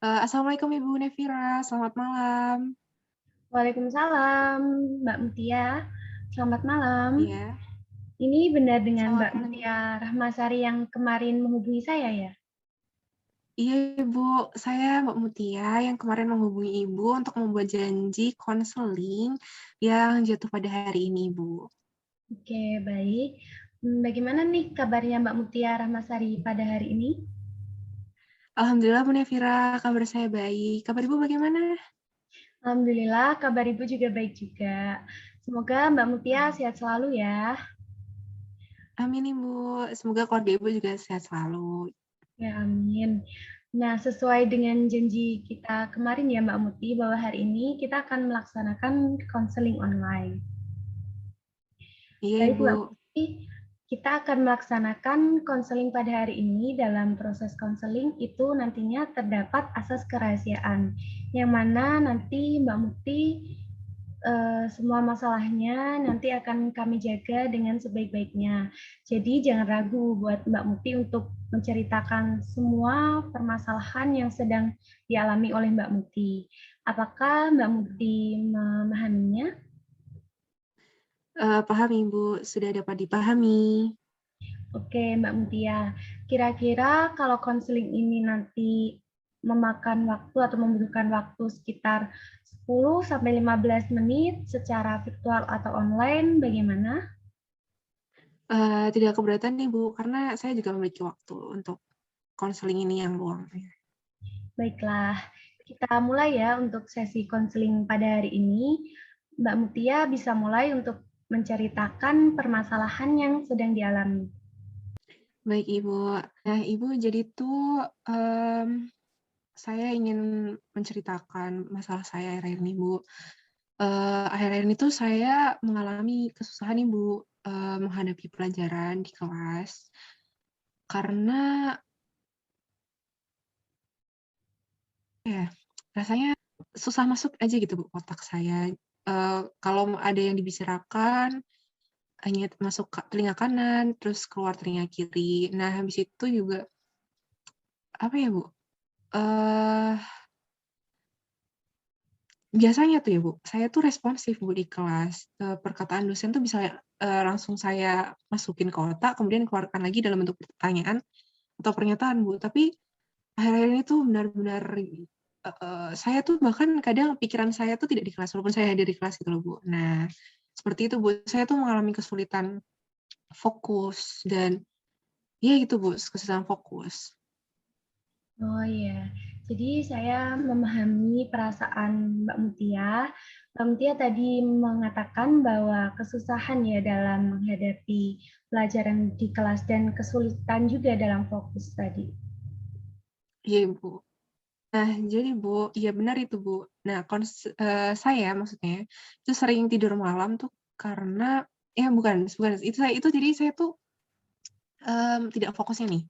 Assalamualaikum Ibu Nevira, selamat malam. Waalaikumsalam, Mbak Mutia. Selamat malam. Iya, Ini benar dengan selamat Mbak malam Ibu. Mutia Rahmasari yang kemarin menghubungi saya ya? Iya Ibu, saya Mbak Mutia yang kemarin menghubungi Ibu untuk membuat janji konseling yang jatuh pada hari ini Ibu. Oke, baik. Bagaimana nih kabarnya Mbak Mutia Rahmasari pada hari ini? Alhamdulillah Bu Nevira, kabar saya baik. Kabar Ibu bagaimana? Alhamdulillah, kabar Ibu juga baik juga. Semoga Mbak Mutia sehat selalu ya. Amin Ibu, semoga keluarga Ibu juga sehat selalu. Ya, amin. Nah, sesuai dengan janji kita kemarin ya Mbak Muti, bahwa hari ini kita akan melaksanakan konseling online. Iya Baik, Ibu. Mbak Putri, kita akan melaksanakan konseling pada hari ini. Dalam proses konseling itu nantinya terdapat asas kerahasiaan, yang mana nanti Mbak Mukti semua masalahnya nanti akan kami jaga dengan sebaik-baiknya. Jadi jangan ragu buat Mbak Mukti untuk menceritakan semua permasalahan yang sedang dialami oleh Mbak Mukti. Apakah Mbak Mukti memahaminya? Paham Ibu, sudah dapat dipahami. Oke, Mbak Mutia. Kira-kira kalau konseling ini nanti memakan waktu atau membutuhkan waktu sekitar 10 sampai 15 menit secara virtual atau online, bagaimana? Tidak keberatan Ibu, karena saya juga memiliki waktu untuk konseling ini yang luang. Baiklah, kita mulai ya untuk sesi konseling pada hari ini. Mbak Mutia bisa mulai untuk menceritakan permasalahan yang sedang dialami. Baik Ibu. Nah Ibu, jadi tuh saya ingin menceritakan masalah saya akhir-akhir ini, Bu. Akhir-akhir ini tuh saya mengalami kesusahan nih, Bu, menghadapi pelajaran di kelas, karena ya rasanya susah masuk aja gitu, Bu, otak saya. Kalau ada yang dibicarakan, hanya masuk telinga kanan, terus keluar telinga kiri. Nah, habis itu juga, apa ya, Bu, eee biasanya tuh ya, Bu, saya tuh responsif, Bu, di kelas. Perkataan dosen tuh bisa, langsung saya masukin ke otak, kemudian keluarkan lagi dalam bentuk pertanyaan atau pernyataan, Bu. Tapi akhir-akhir ini tuh benar-benar, saya tuh bahkan kadang pikiran saya tuh tidak di kelas, walaupun saya hadir di kelas gitu loh, Bu. Nah, seperti itu, Bu. Saya tuh mengalami kesulitan fokus dan ya gitu, Bu, kesulitan fokus. Oh iya, jadi saya memahami perasaan Mbak Mutia. Mbak Mutia tadi mengatakan bahwa kesusahan ya dalam menghadapi pelajaran di kelas dan kesulitan juga dalam fokus tadi. Iya, Bu. Nah, jadi Bu, iya benar itu Bu. Nah, saya maksudnya, itu sering tidur malam tuh karena ya bukan bukan, itu jadi saya tuh, tidak fokusnya nih,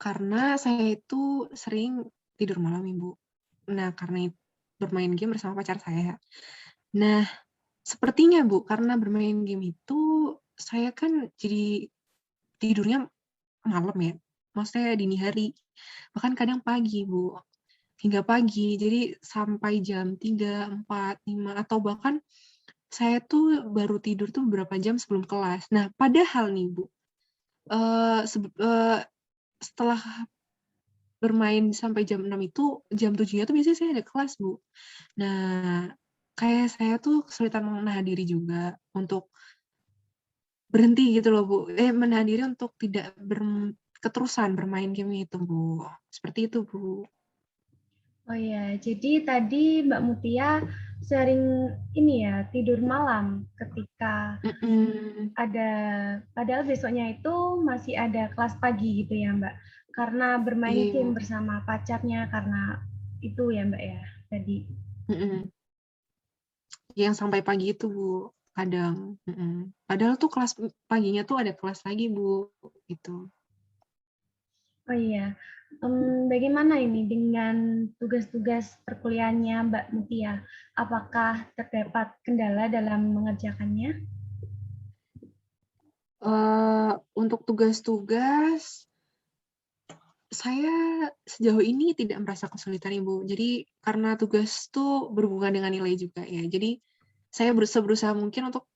karena saya itu sering tidur malam nih Bu. Nah, karena bermain game bersama pacar saya. Nah, sepertinya Bu, karena bermain game itu, saya kan jadi tidurnya malam ya, maksudnya dini hari, bahkan kadang pagi Bu. Hingga pagi, jadi sampai jam 3, 4, 5, atau bahkan saya tuh baru tidur tuh beberapa jam sebelum kelas. Nah, padahal nih, Bu, eee, sebe eee, setelah bermain sampai jam 6 itu, jam 7-nya tuh biasanya saya ada kelas, Bu. Nah, kayak saya tuh kesulitan menahan diri juga untuk berhenti gitu loh, Bu. Menahan diri untuk tidak keterusan bermain game itu, Bu. Seperti itu, Bu. Oh iya, jadi tadi Mbak Mutia sering ini ya tidur malam ketika Mhm. ada, padahal besoknya itu masih ada kelas pagi gitu ya Mbak, karena bermain Iya, game Bu. bersama pacarnya karena itu ya Mbak ya tadi. Mhm. Yang sampai pagi itu, Bu, kadang, padahal tuh kelas paginya tuh ada kelas lagi, Bu, gitu. Oh iya, bagaimana ini dengan tugas-tugas perkuliahannya Mbak Mutia? Apakah terdapat kendala dalam mengerjakannya? Untuk tugas-tugas Saya sejauh ini tidak merasa kesulitan, Ibu. Jadi karena tugas tuh berhubungan dengan nilai juga ya. Jadi saya berusaha mungkin untuk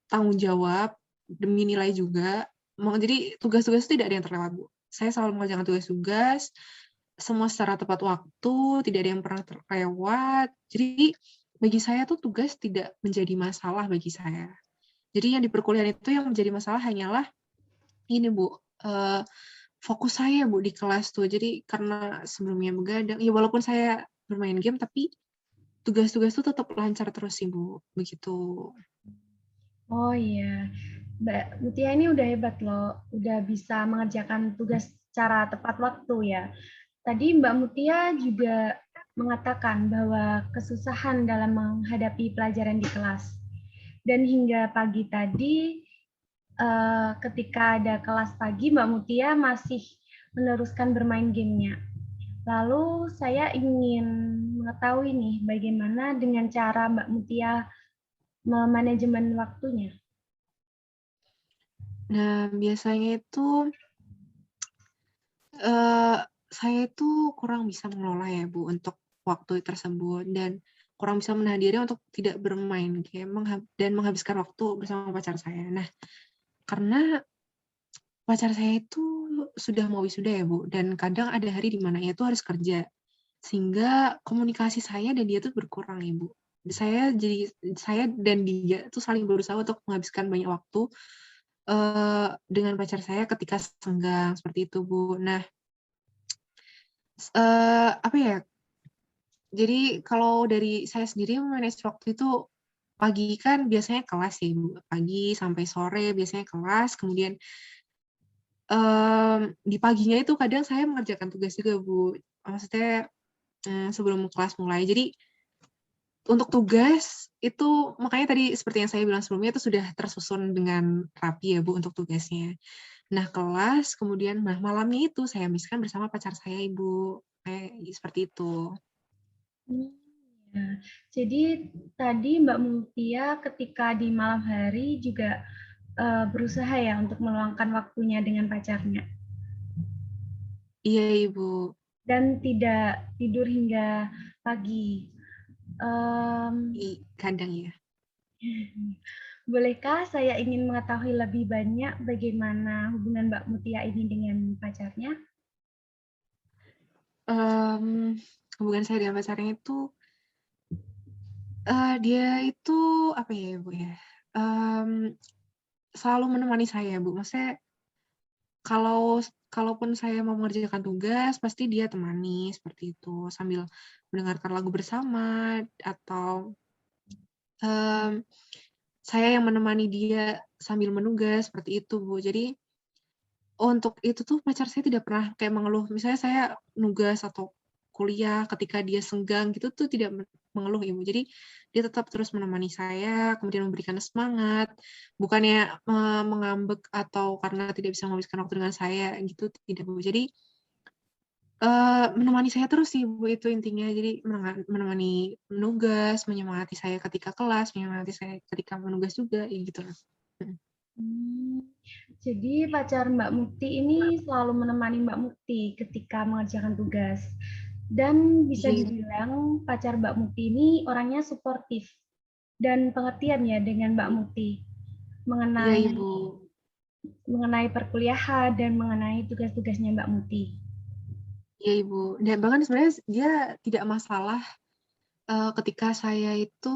tanggung jawab demi nilai juga. Jadi tugas-tugas itu tidak ada yang terlewat, Bu. Saya selalu mengerjakan tugas-tugas, semua secara tepat waktu, tidak ada yang pernah terlewat. Jadi bagi saya tuh tugas tidak menjadi masalah bagi saya. Jadi yang di perkuliahan itu yang menjadi masalah hanyalah ini, Bu, fokus saya, Bu, di kelas tuh. Jadi karena sebelumnya begadang, ya walaupun saya bermain game, tapi tugas-tugas tuh tetap lancar terus sih, Bu, begitu. Oh iya, Mbak Mutia ini udah hebat loh, udah bisa mengerjakan tugas secara tepat waktu ya. Tadi Mbak Mutia juga mengatakan bahwa kesusahan dalam menghadapi pelajaran di kelas. Dan hingga pagi tadi, ketika ada kelas pagi, Mbak Mutia masih meneruskan bermain gamenya. Lalu saya ingin mengetahui nih, bagaimana dengan cara Mbak Mutia memanajemen waktunya? Nah, biasanya itu, eee, saya itu kurang bisa mengelola ya, Bu, untuk waktu tersebut dan kurang bisa menahan diri untuk tidak bermain game dan menghabiskan waktu bersama pacar saya. Nah, karena pacar saya itu sudah mau wisuda ya, Bu, dan kadang ada hari di mana ia tuh harus kerja. Sehingga komunikasi saya dan dia tuh berkurang ya, Bu. Saya dan dia tuh saling berusaha untuk menghabiskan banyak waktu, dengan pacar saya ketika senggang, seperti itu, Bu. Nah, apa ya, jadi kalau dari saya sendiri me-manage waktu itu, pagi kan biasanya kelas ya, Bu, pagi sampai sore biasanya kelas, kemudian, di paginya itu kadang saya mengerjakan tugas juga, Bu. Maksudnya, sebelum kelas mulai. Jadi untuk tugas, itu makanya tadi seperti yang saya bilang sebelumnya itu sudah tersusun dengan rapi ya, Bu, untuk tugasnya. Nah, kelas, kemudian malamnya itu saya habiskan bersama pacar saya, Ibu, kayak seperti itu. Hmm, ya. Jadi tadi Mbak Mutia ketika di malam hari juga berusaha ya untuk meluangkan waktunya dengan pacarnya Iya, Ibu. dan tidak tidur hingga pagi. Em, Kadang ya. Bolehkah saya ingin mengetahui lebih banyak bagaimana hubungan Mbak Mutia ini dengan pacarnya? Mmm, Hubungan saya dengan pacarnya itu, dia itu apa ya, Ibu, ya, mmm, selalu menemani saya, Bu. Maksudnya kalaupun saya mau mengerjakan tugas, pasti dia temani, seperti itu, sambil mendengarkan lagu bersama atau, mmm, saya yang menemani dia sambil menugas, seperti itu, Bu. Jadi, untuk itu tuh pacar saya tidak pernah kayak mengeluh, misalnya saya nugas atau kuliah ketika dia senggang gitu tuh tidak mengeluh, Ibu. Jadi, dia tetap terus menemani saya, kemudian memberikan semangat, bukannya, mengambek atau karena tidak bisa menghabiskan waktu dengan saya gitu, tidak, Bu. Jadi, menemani saya terus sih, Bu, itu intinya. Jadi menemani menugas, menyemangati saya ketika kelas, menyemangati saya ketika menugas juga, ya gitu lah. Mhm. Hmm, jadi pacar Mbak Mukti ini selalu menemani Mbak Mukti ketika mengerjakan tugas. Dan bisa Iya, dibilang pacar Mbak Mukti ini orangnya suportif dan pengertian ya dengan Mbak Mukti iya, mengenai Ibu. mengenai perkuliahan dan mengenai tugas-tugasnya Mbak Mukti. Iya, Ibu. Dan bahkan sebenarnya dia tidak masalah, ketika saya itu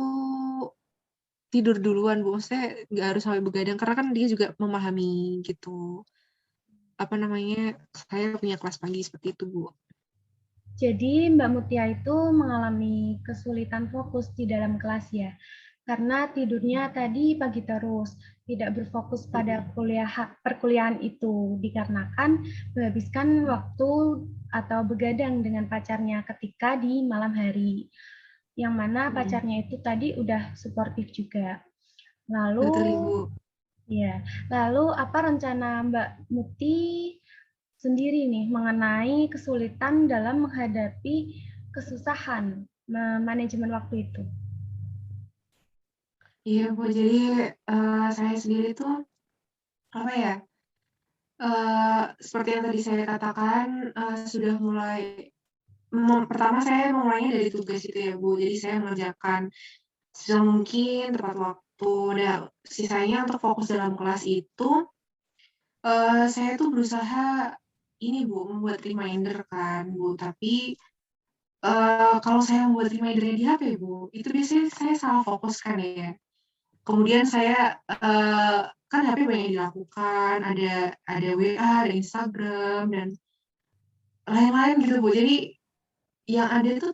tidur duluan, Bu. Maksudnya nggak harus sampai begadang, karena kan dia juga memahami gitu, apa namanya, saya punya kelas pagi seperti itu, Bu. Jadi Mbak Mutia itu mengalami kesulitan fokus di dalam kelas ya, karena tidurnya tadi pagi terus, tidak berfokus pada Mhm. perkuliahan itu, dikarenakan menghabiskan waktu atau begadang dengan pacarnya ketika di malam hari, yang mana Mhm. pacarnya itu tadi udah suportif juga. Lalu, Betul, Ibu. ya, lalu apa rencana Mbak Muti sendiri nih mengenai kesulitan dalam menghadapi kesusahan manajemen waktu itu. Iya, Bu. Jadi, saya sendiri tuh, apa ya, Seperti yang tadi saya katakan, sudah mulai pertama saya memulainya dari tugas itu ya, Bu. Jadi saya mengerjakan sebisa mungkin tepat waktu. Nah, sisanya untuk fokus dalam kelas itu, saya tuh berusaha ini, Bu, membuat reminder kan, Bu. Tapi, kalau saya membuat reminder-nya di HP, Bu, itu biasanya saya salah fokus kan ya. Kemudian saya, kan HP banyak yang dilakukan, ada WA, ada Instagram, dan lain-lain gitu, Bu. Jadi yang ada itu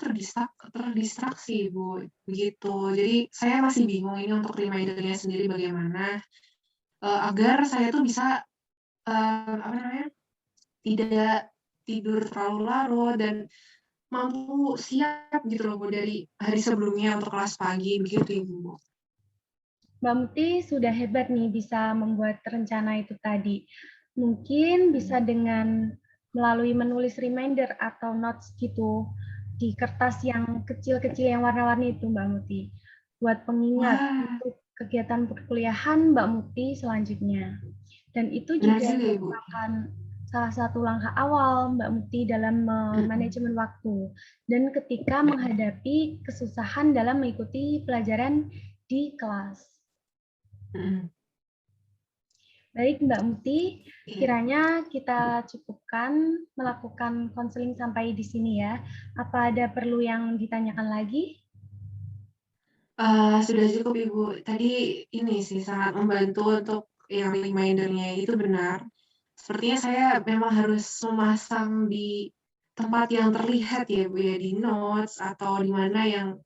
terdistraksi, Bu, begitu. Jadi saya masih bingung ini untuk reminder-nya sendiri bagaimana, agar saya tuh bisa, apa namanya, tidak tidur terlalu larut dan mampu siap gitu loh, Bu, dari hari sebelumnya untuk kelas pagi, begitu, Ibu. Mbak Muti sudah hebat nih bisa membuat rencana itu tadi. Mungkin bisa dengan melalui menulis reminder atau notes gitu di kertas yang kecil-kecil yang warna-warni itu Mbak Muti. Buat pengingat Wah, untuk kegiatan perkuliahan Mbak Muti selanjutnya. Dan itu benar juga juga, Ibu. merupakan salah satu langkah awal Mbak Muti dalam Mhm, manajemen waktu. Dan ketika menghadapi kesusahan dalam mengikuti pelajaran di kelas. mhm, Baik, Mbak Muti, iya. kiranya kita cukupkan melakukan konseling sampai di sini ya. Apa ada perlu yang ditanyakan lagi? Sudah cukup, Ibu. Tadi ini sih sangat membantu untuk yang reminder-nya itu benar. Sepertinya saya memang harus memasang di tempat yang terlihat ya, Bu, ya, di notes atau di mana yang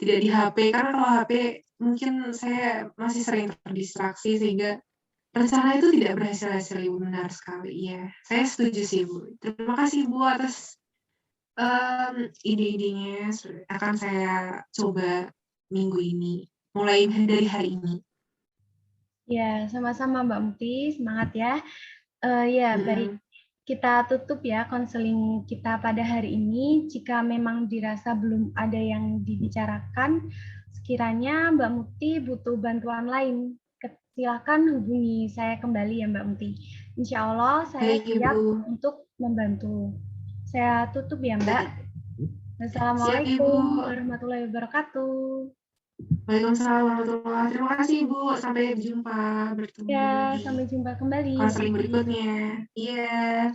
tidak di HP. Karena kalau HP mungkin saya masih sering terdistraksi sehingga rencana itu tidak berhasil-hasil, Ibu, benar sekali, iya. Saya setuju sih, Bu. Terima kasih, Bu, atas ide-idenya akan saya coba minggu ini, mulai dari hari ini. Ya, sama-sama Mbak Muti, semangat ya. Ya, baik. Mhm. Kita tutup ya konseling kita pada hari ini. Jika memang dirasa belum ada yang dibicarakan, sekiranya Mbak Muti butuh bantuan lain, silakan hubungi saya kembali ya Mbak Muti. Insya Allah saya Baik, siap Ibu. untuk membantu. Saya tutup ya Mbak. Baik. Siap, Ibu. Assalamualaikum warahmatullahi wabarakatuh. Waalaikumsalam warahmatullahi. Terima kasih, Ibu. Sampai jumpa, bertemu Ya, di sampai jumpa kembali. konseling berikutnya. Iya.